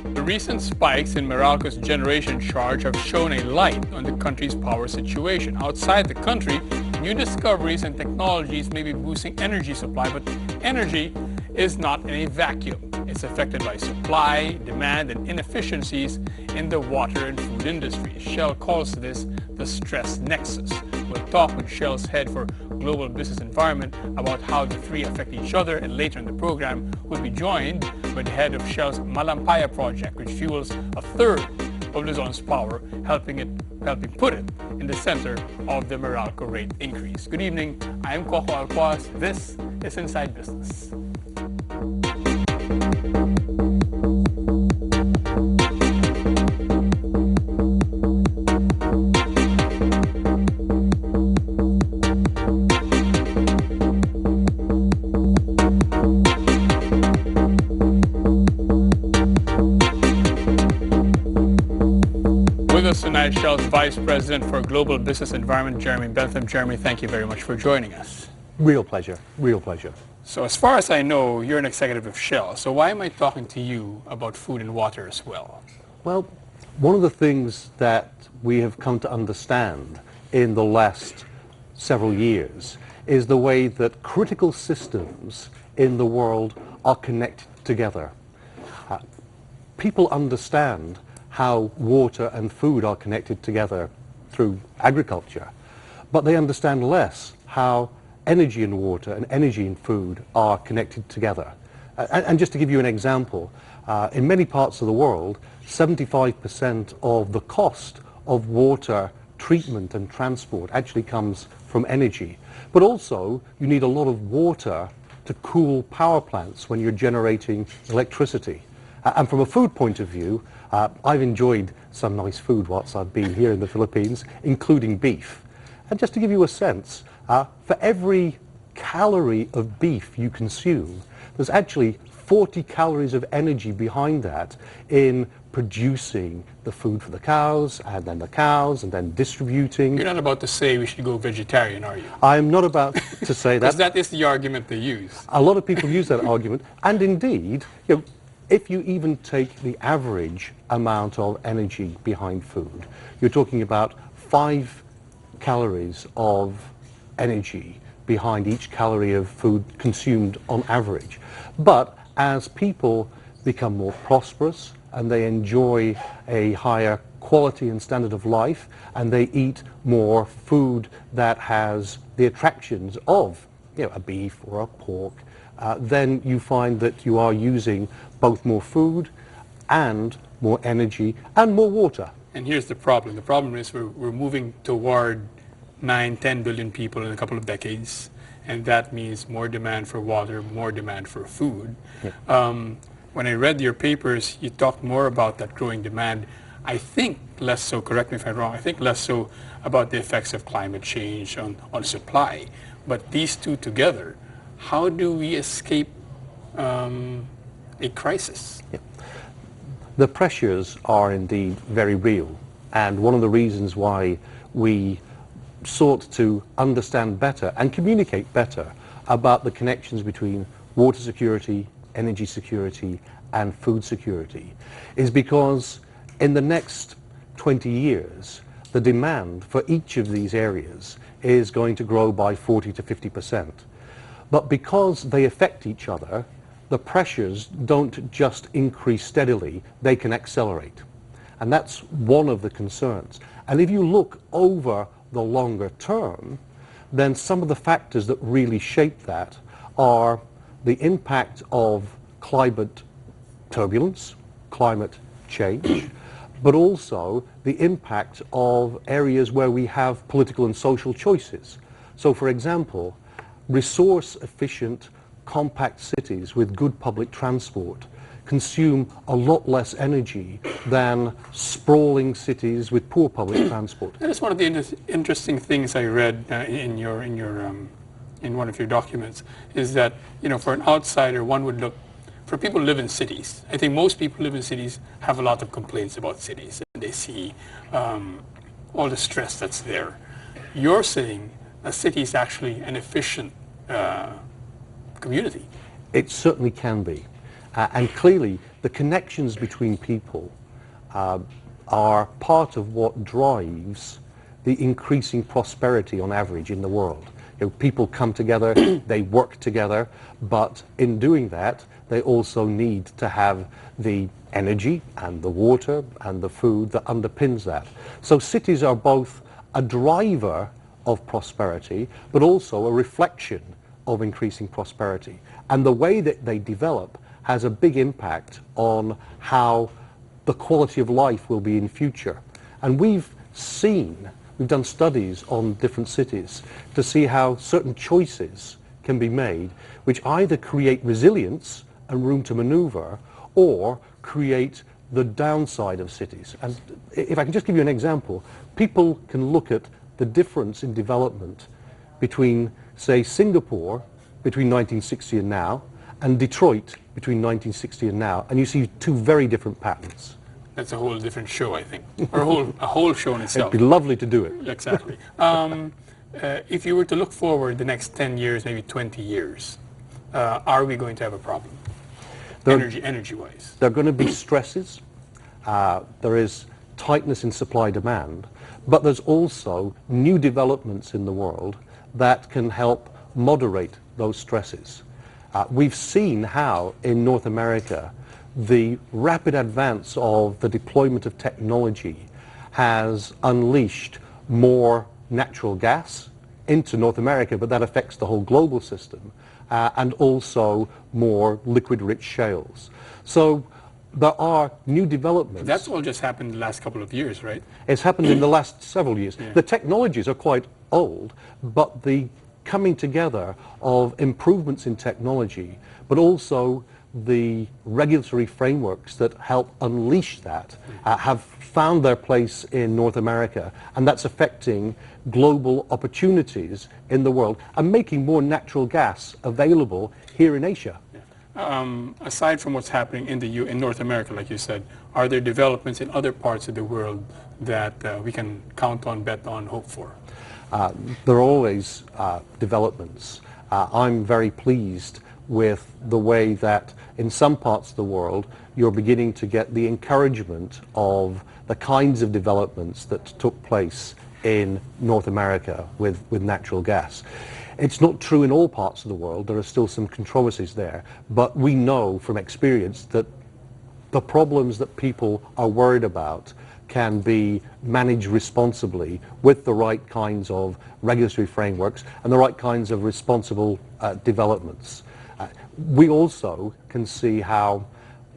The recent spikes in Meralco's generation charge have shown a light on the country's power situation. Outside the country, new discoveries and technologies may be boosting energy supply, but energy is not in a vacuum. It's affected by supply, demand, and inefficiencies in the water and food industry. Shell calls this the stress nexus. We'll talk with Shell's head for global business environment about how the three affect each other, and later in the program we'll be joined by the head of Shell's Malampaya project, which fuels a third of Luzon's power, helping put it in the center of the Meralco rate increase. Good evening, I am Coco Alquaz. This is Inside Business. With us tonight, Shell's Vice President for Global Business Environment, Jeremy Bentham. Jeremy, thank you very much for joining us. Real pleasure, real pleasure. So as far as I know, you're an executive of Shell. So why am I talking to you about food and water as well? Well, one of the things that we have come to understand in the last several years is the way that critical systems in the world are connected together. People understand how water and food are connected together through agriculture, but they understand less how energy and water and energy and food are connected together. And just to give you an example, in many parts of the world, 75% of the cost of water treatment and transport actually comes from energy. But also, you need a lot of water to cool power plants when you're generating electricity. And from a food point of view, I've enjoyed some nice food whilst I've been here in the Philippines, including beef. And just to give you a sense, for every calorie of beef you consume, there's actually 40 calories of energy behind that in producing the food for the cows, and then distributing. You're not about to say we should go vegetarian, are you? I'm not about to say that. Because that is the argument they use. A lot of people use that argument, and indeed, if you even take the average amount of energy behind food, you're talking about 5 calories of energy behind each calorie of food consumed on average. But as people become more prosperous and they enjoy a higher quality and standard of life, and they eat more food that has the attractions of a beef or a pork, then you find that you are using both more food and more energy and more water. And here's the problem. The problem is we're moving toward 9-10 billion people in a couple of decades, and that means more demand for water, more demand for food. Yeah. When I read your papers, you talked more about that growing demand. I think less so, correct me if I'm wrong, I think less so about the effects of climate change on supply. But these two together, how do we escape a crisis? Yeah. The pressures are indeed very real, and one of the reasons why we sought to understand better and communicate better about the connections between water security, energy security, and food security is because in the next 20 years, the demand for each of these areas is going to grow by 40 to 50%. But because they affect each other, the pressures don't just increase steadily, they can accelerate. And that's one of the concerns. And if you look over the longer term, then some of the factors that really shape that are the impact of climate turbulence, climate change, but also the impact of areas where we have political and social choices. So for example, resource-efficient, compact cities with good public transport consume a lot less energy than sprawling cities with poor public transport. That is one of the interesting things I read in one of your documents, is that for an outsider, one would look. For people who live in cities, I think most people who live in cities have a lot of complaints about cities, and they see all the stress that's there. You're saying a city is actually an efficient community. It certainly can be. And clearly, the connections between people are part of what drives the increasing prosperity on average in the world. You know, people come together, they work together, but in doing that, they also need to have the energy and the water and the food that underpins that. So cities are both a driver of prosperity, but also a reflection of increasing prosperity. And the way that they develop has a big impact on how the quality of life will be in future. And we've done studies on different cities to see how certain choices can be made which either create resilience and room to maneuver or create the downside of cities. And if I can just give you an example, people can look at the difference in development between, say, Singapore between 1960 and now, and Detroit between 1960 and now, and you see two very different patterns. That's a whole different show, I think, or a whole show in itself. It'd be lovely to do it. Exactly. If you were to look forward the next 10 years, maybe 20 years, are we going to have a problem, energy-wise? There are going to be stresses. There is tightness in supply-demand, but there's also new developments in the world that can help moderate those stresses. We've seen how in North America the rapid advance of the deployment of technology has unleashed more natural gas into North America, but that affects the whole global system, and also more liquid-rich shales. So there are new developments. That's all just happened in the last couple of years, right? It's happened in the last several years. Yeah. The technologies are quite old, but the coming together of improvements in technology, but also the regulatory frameworks that help unleash that have found their place in North America, and that's affecting global opportunities in the world and making more natural gas available here in Asia. Aside from what's happening in North America, like you said, are there developments in other parts of the world that we can count on, bet on, hope for? There are always developments. I'm very pleased with the way that in some parts of the world you're beginning to get the encouragement of the kinds of developments that took place in North America with natural gas. It's not true in all parts of the world. There are still some controversies there, but we know from experience that the problems that people are worried about can be managed responsibly with the right kinds of regulatory frameworks and the right kinds of responsible developments. We also can see how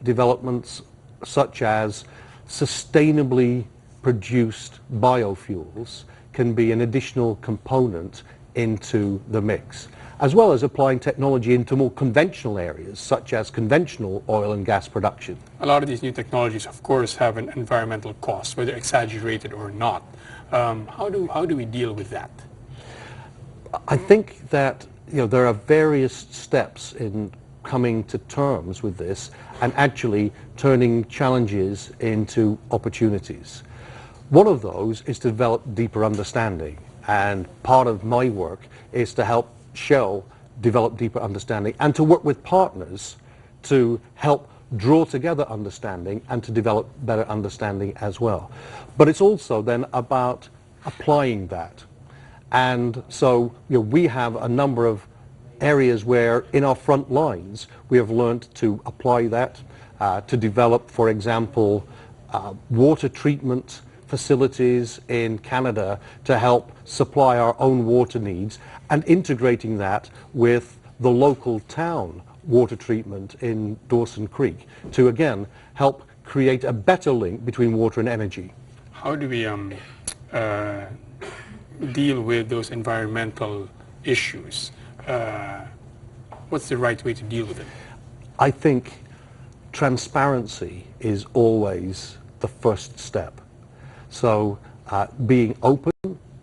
developments such as sustainably produced biofuels can be an additional component into the mix, as well as applying technology into more conventional areas such as conventional oil and gas production. A lot of these new technologies, of course, have an environmental cost, whether exaggerated or not. How do we deal with that? I think that there are various steps in coming to terms with this and actually turning challenges into opportunities. One of those is to develop deeper understanding, and part of my work is to help Shell develop deeper understanding and to work with partners to help draw together understanding and to develop better understanding as well. But it's also then about applying that. And so we have a number of areas where in our front lines we have learned to apply that, to develop, for example, water treatment facilities in Canada to help supply our own water needs, and integrating that with the local town water treatment in Dawson Creek to again help create a better link between water and energy. How do we deal with those environmental issues? What's the right way to deal with it? I think transparency is always the first step. So being open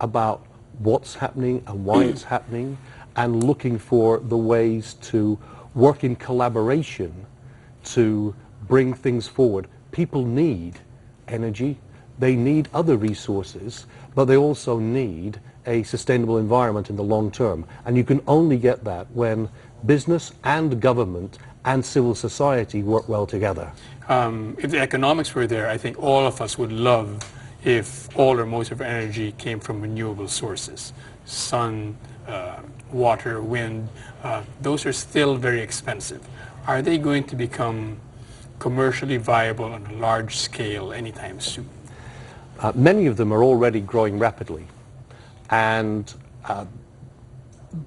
about what's happening and why it's happening, and looking for the ways to work in collaboration to bring things forward. People need energy, They need other resources, but they also need a sustainable environment in the long term. And you can only get that when business and government and civil society work well together. If the economics were there, I think all of us would love if all or most of our energy came from renewable sources. Sun, water, wind, those are still very expensive. Are they going to become commercially viable on a large scale anytime soon? Many of them are already growing rapidly. And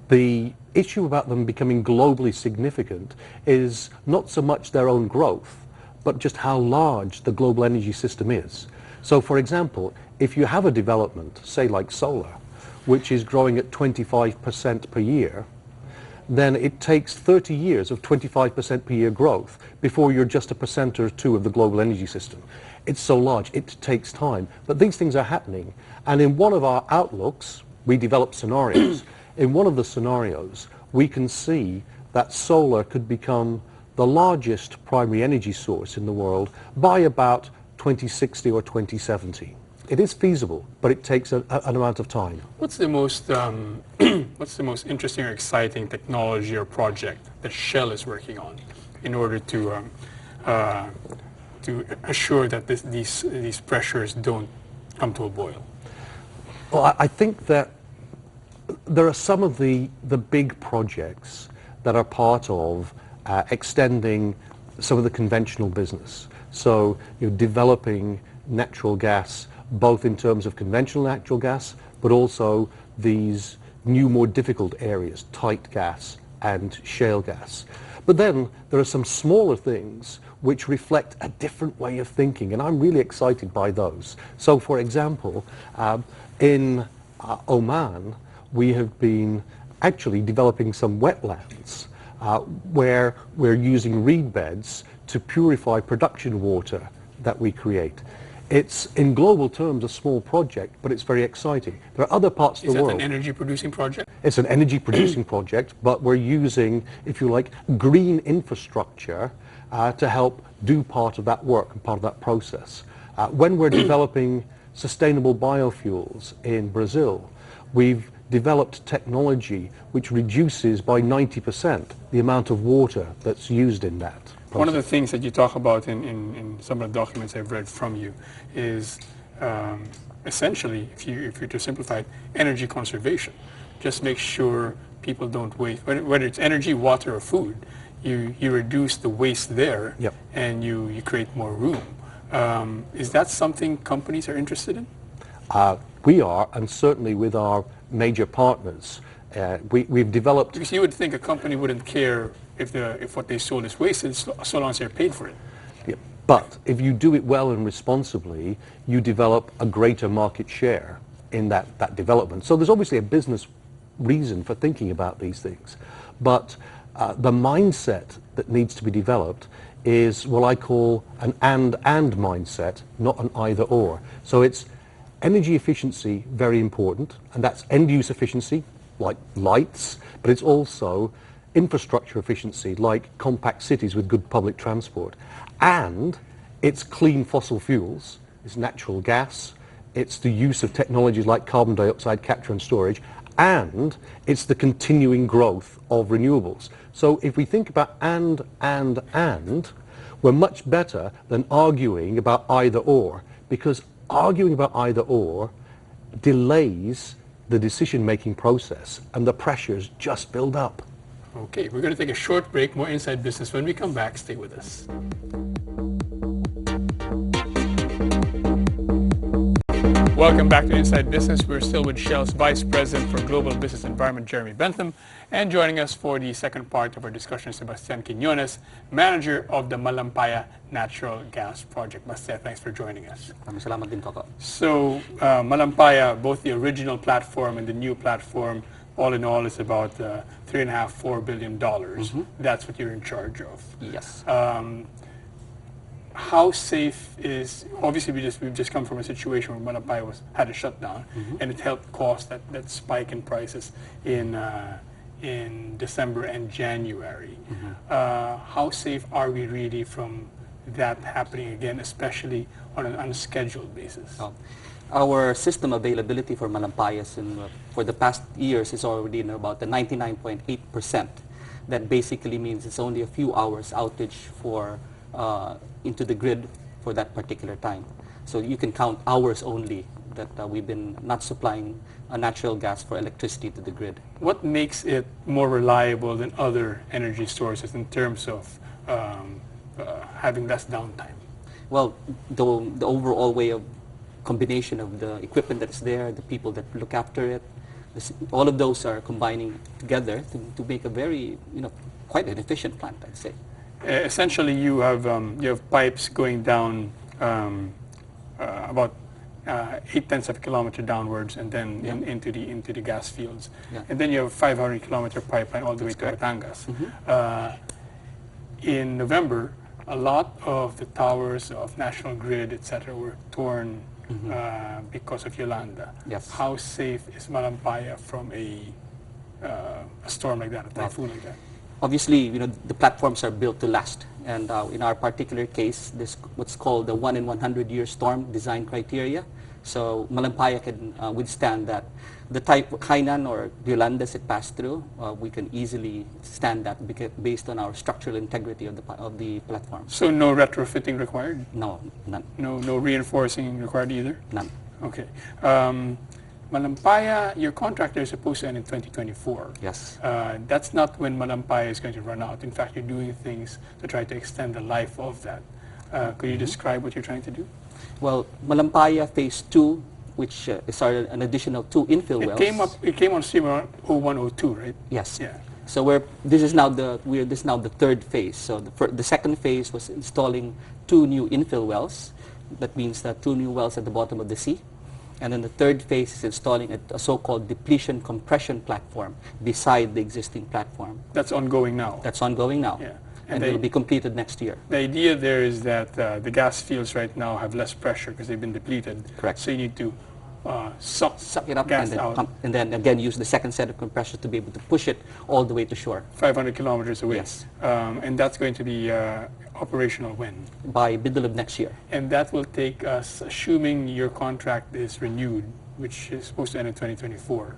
the issue about them becoming globally significant is not so much their own growth, but just how large the global energy system is. So, for example, if you have a development, say like solar, which is growing at 25% per year, then it takes 30 years of 25% per year growth before you're just a percent or two of the global energy system. It's so large, it takes time. But these things are happening. And in one of our outlooks, we develop scenarios. In one of the scenarios, we can see that solar could become the largest primary energy source in the world by about 2060 or 2070. It is feasible, but it takes an amount of time. What's the most what's the most interesting or exciting technology or project that Shell is working on in order to assure that these pressures don't come to a boil? Well, I think that there are some of the big projects that are part of extending some of the conventional business. So, developing natural gas, both in terms of conventional natural gas, but also these new, more difficult areas, tight gas and shale gas. But then there are some smaller things which reflect a different way of thinking, and I'm really excited by those. So, for example, in Oman, we have been actually developing some wetlands where we're using reed beds to purify production water that we create. It's, in global terms, a small project, but it's very exciting. There are other parts of the world. Is that an energy producing project? It's an energy producing project, but we're using, if you like, green infrastructure to help do part of that work and part of that process. When we're developing sustainable biofuels in Brazil, we've developed technology which reduces by 90% the amount of water that's used in that process. One of the things that you talk about in some of the documents I've read from you is essentially, if you're to simplify it, energy conservation. Just make sure people don't waste, whether it's energy, water, or food, you reduce the waste there. Yep. And you create more room. Is that something companies are interested in? We are, and certainly with our major partners. We've developed... Because you would think a company wouldn't care if what they sold is wasted, so long as they're paid for it. Yeah. But if you do it well and responsibly, you develop a greater market share in that development. So there's obviously a business reason for thinking about these things. But the mindset that needs to be developed is what I call an and mindset, not an either or. So it's energy efficiency, very important, and that's end-use efficiency, like lights, but it's also infrastructure efficiency, like compact cities with good public transport. And it's clean fossil fuels, it's natural gas, it's the use of technologies like carbon dioxide capture and storage, and it's the continuing growth of renewables. So if we think about and, we're much better than arguing about either or, because arguing about either or delays the decision-making process and the pressures just build up. Okay, we're going to take a short break. More Inside Business. When we come back, stay with us. Welcome back to Inside Business. We're still with Shell's Vice President for Global Business Environment, Jeremy Bentham, and joining us for the second part of our discussion, Sebastian Quiñones, Manager of the Malampaya Natural Gas Project. Bastian, thanks for joining us. Salamat din po. So, Malampaya, both the original platform and the new platform, all in all, is about $3.5–4 billion. That's what you're in charge of. Yes. How safe is, obviously we've just come from a situation where Malampaya had a shutdown, and it helped cause that spike in prices in December and January. How safe are we really from that happening again, especially on an unscheduled basis? Our system availability for Malampayas for the past years is already in about the 99.8%. That basically means it's only a few hours outage for into the grid for that particular time. So you can count hours only that we've been not supplying natural gas for electricity to the grid. What makes it more reliable than other energy sources in terms of having less downtime? Well, the overall way of combination of the equipment that's there, the people that look after it, all of those are combining together to make a very, quite an efficient plant, I'd say. Essentially, you have pipes going down about 0.8 of a kilometer downwards, and then into the gas fields, and then you have a 500-kilometer pipeline all the way to Batangas. In November, a lot of the towers of National Grid, etc., were torn because of Yolanda. Yes. How safe is Malampaya from a storm like that, a typhoon like that? Obviously, the platforms are built to last, and in our particular case, this what's called the 1 in 100-year storm design criteria. So Malampaya can withstand that. The type Hainan or Yolandas it passed through, we can easily stand that based on our structural integrity of the platform. So no retrofitting required? No, none. No reinforcing required either? None. Okay. Malampaya, your contract is supposed to end in 2024. Yes. That's not when Malampaya is going to run out. In fact, you're doing things to try to extend the life of that. Could you describe what you're trying to do? Well, Malampaya Phase 2, which is an additional 2 infill wells. It came on stream around 0102, right? Yes. Yeah. So this is now the third phase. So the second phase was installing 2 new infill wells. That means that 2 new wells at the bottom of the sea. And then the third phase is installing a so-called depletion compression platform beside the existing platform. That's ongoing now. That's ongoing now. Yeah. And it will be completed next year. The idea there is that the gas fields right now have less pressure because they've been depleted. Correct. So you need to suck it up gas and then again use the second set of compressors to be able to push it all the way to shore. 500 kilometers away. Yes. And that's going to be operational when? By middle of next year. And that will take us, assuming your contract is renewed, which is supposed to end in 2024,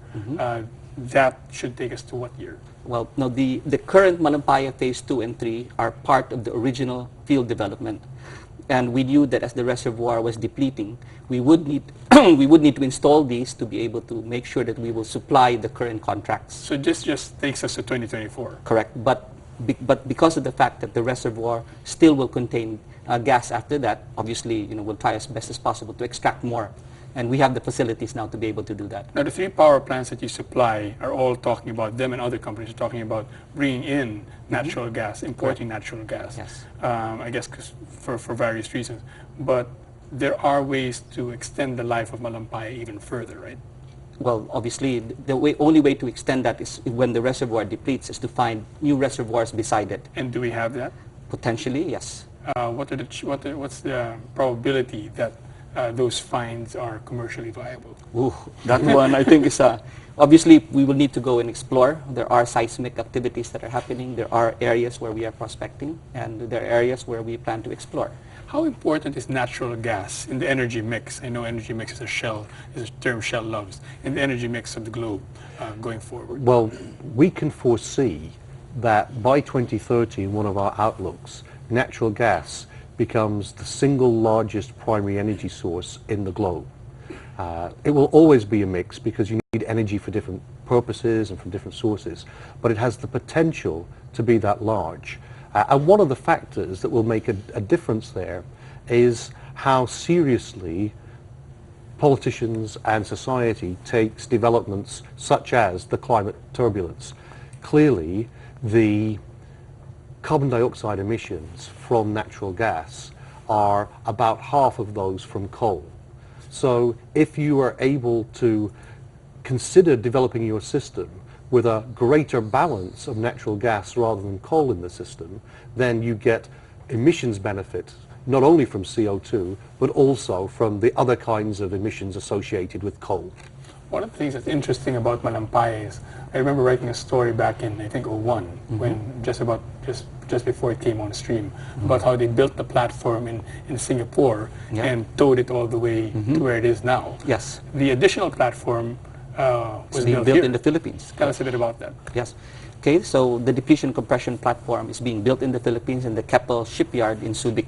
that should take us to what year? Well, no, the current Malampaya Phase 2 and 3 are part of the original field development. And we knew that as the reservoir was depleting, we would need to install these to be able to make sure that we will supply the current contracts. So this just takes us to 2024? Correct. But because of the fact that the reservoir still will contain gas after that, obviously, we'll try as best as possible to extract more. And we have the facilities now to be able to do that. Now, the 3 power plants that you supply are all talking about, them and other companies are talking about bringing in natural gas, importing natural gas. Yes. I guess for various reasons. But there are ways to extend the life of Malampaya even further, right? Well, obviously, the only way to extend that is when the reservoir depletes, is to find new reservoirs beside it. And do we have that? Potentially, yes. What's the probability that those finds are commercially viable? Ooh, that one I think is obviously we will need to go and explore. There are seismic activities that are happening. There are areas where we are prospecting, and there are areas where we plan to explore. How important is natural gas in the energy mix? I know energy mix is a term Shell loves, in the energy mix of the globe going forward. Well, we can foresee that by 2030, in one of our outlooks, natural gas becomes the single largest primary energy source in the globe. It will always be a mix because you need energy for different purposes and from different sources, but it has the potential to be that large. And one of the factors that will make a difference there is how seriously politicians and society takes developments such as the climate turbulence. Clearly, the carbon dioxide emissions from natural gas are about half of those from coal. So if you are able to consider developing your system with a greater balance of natural gas rather than coal in the system, then you get emissions benefits not only from CO2 but also from the other kinds of emissions associated with coal. One of the things that's interesting about Malampaya is I remember writing a story back in, I think, 01, when just just before it came on stream, about how they built the platform in Singapore and towed it all the way to where it is now. Yes. The additional platform was being built here. in the Philippines. Tell us a bit about that. Yes. Okay, so the depletion compression platform is being built in the Philippines in the Keppel shipyard in Subic.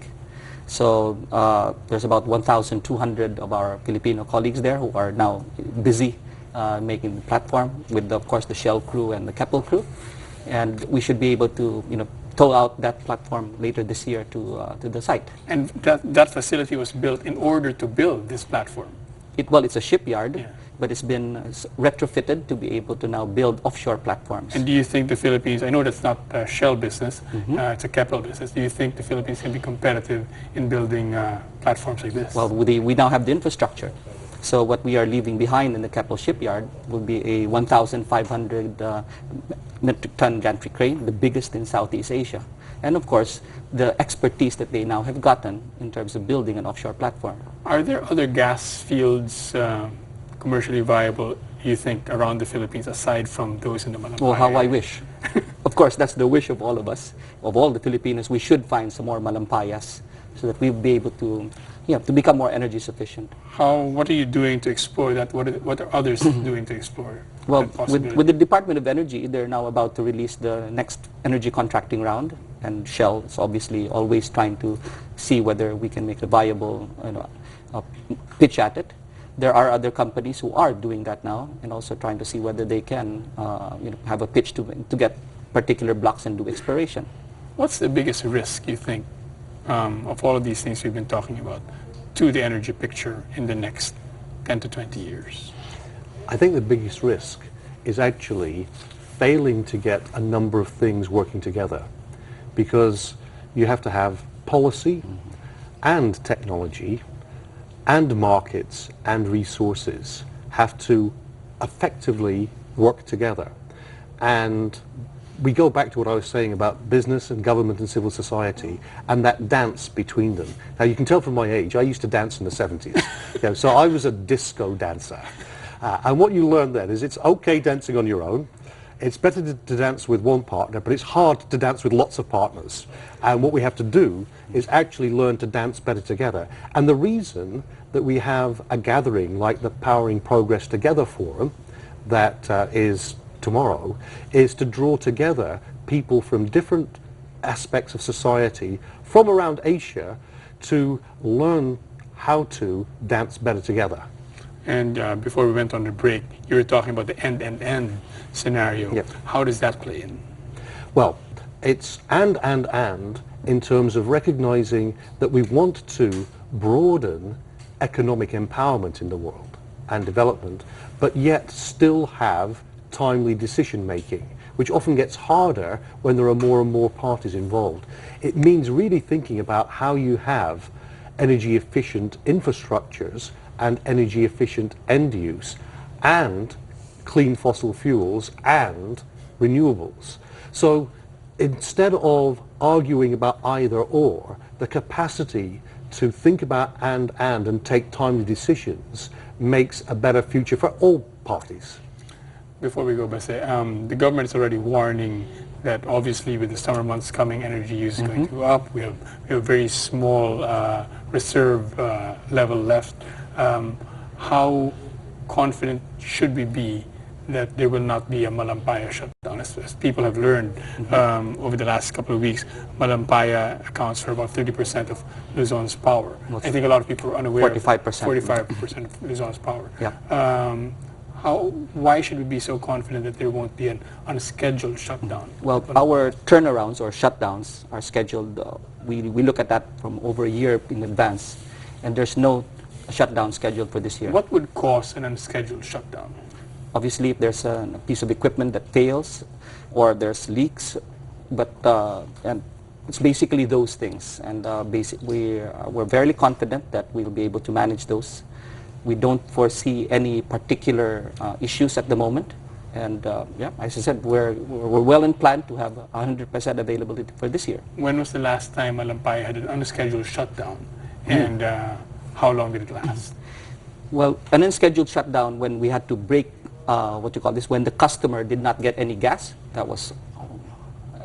So there's about 1,200 of our Filipino colleagues there who are now busy making the platform with, of course, the Shell crew and the Keppel crew. And we should be able to, tow out that platform later this year to the site. And that facility was built in order to build this platform. Well, it's a shipyard, but it's been retrofitted to be able to now build offshore platforms. And do you think the Philippines, I know that's not a Shell business, it's a Keppel business, do you think the Philippines can be competitive in building platforms like this? Well, we now have the infrastructure. So what we are leaving behind in the Keppel shipyard will be a 1,500 metric ton gantry crane, the biggest in Southeast Asia. And of course, the expertise that they now have gotten in terms of building an offshore platform. Are there other gas fields commercially viable, you think, around the Philippines aside from those in the Malampaya? Well, how I wish. Of course, that's the wish of all of us, of all the Filipinos. We should find some more Malampayas so that we'll be able to, to become more energy sufficient. What are you doing to explore that? What are others doing to explore Well, that possibility? with the Department of Energy, they're now about to release the next energy contracting round, and Shell is obviously always trying to see whether we can make a viable pitch at it. There are other companies who are doing that now and also trying to see whether they can have a pitch to get particular blocks and do exploration. What's the biggest risk, you think, of all of these things we've been talking about to the energy picture in the next 10 to 20 years? I think the biggest risk is actually failing to get a number of things working together, because you have to have policy and technology and markets and resources have to effectively work together. And we go back to what I was saying about business and government and civil society and that dance between them. Now, you can tell from my age, I used to dance in the 70s. So I was a disco dancer. And what you learn then is it's okay dancing on your own. It's better to dance with one partner, but it's hard to dance with lots of partners. And what we have to do is actually learn to dance better together. And the reason that we have a gathering like the Powering Progress Together Forum that is tomorrow is to draw together people from different aspects of society from around Asia to learn how to dance better together. And before we went on the break, you were talking about the end scenario. Yep. How does that play in? Well, it's and in terms of recognizing that we want to broaden economic empowerment in the world and development, but yet still have timely decision making, which often gets harder when there are more and more parties involved. It means really thinking about how you have energy efficient infrastructures and energy efficient end use and clean fossil fuels and renewables. So instead of arguing about either or, the capacity to think about and take timely decisions makes a better future for all parties. Before we go, Bese, the government is already warning that obviously with the summer months coming, energy use is going to go up. We have a very small reserve level left. How confident should we be that there will not be a Malampaya shutdown? As people have learned over the last couple of weeks, Malampaya accounts for about 30% of Luzon's power. I think a lot of people are unaware 45% of Luzon's power. Yeah. Why should we be so confident that there won't be an unscheduled shutdown? Well, our turnarounds or shutdowns are scheduled. We look at that from over a year in advance, and there's no shutdown scheduled for this year. What would cause an unscheduled shutdown? Obviously, if there's a piece of equipment that fails or there's leaks, but and it's basically those things. And we're very confident that we'll be able to manage those. We don't foresee any particular issues at the moment. And yeah, as I said, we're well in plan to have 100% availability for this year. When was the last time Malampaya had an unscheduled shutdown? And how long did it last? Well, an unscheduled shutdown when we had to break, when the customer did not get any gas, that was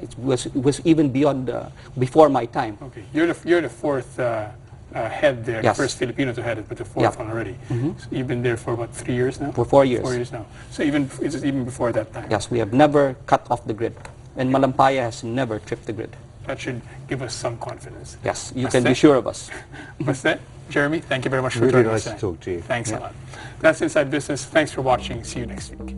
it was even beyond, before my time. Okay, you're the fourth head there, Yes. the first Filipino to head it, but the fourth one already. So you've been there for about 3 years now? For 4 years. 4 years now. So it's even before that time. Yes, we have never cut off the grid. And Malampaya has never tripped the grid. That should give us some confidence. Yes, you That's can be it. sure of us. What's that? Jeremy, thank you very much for Really joining nice us to today. talk to you. Thanks a lot. That's Inside Business. Thanks for watching. See you next week.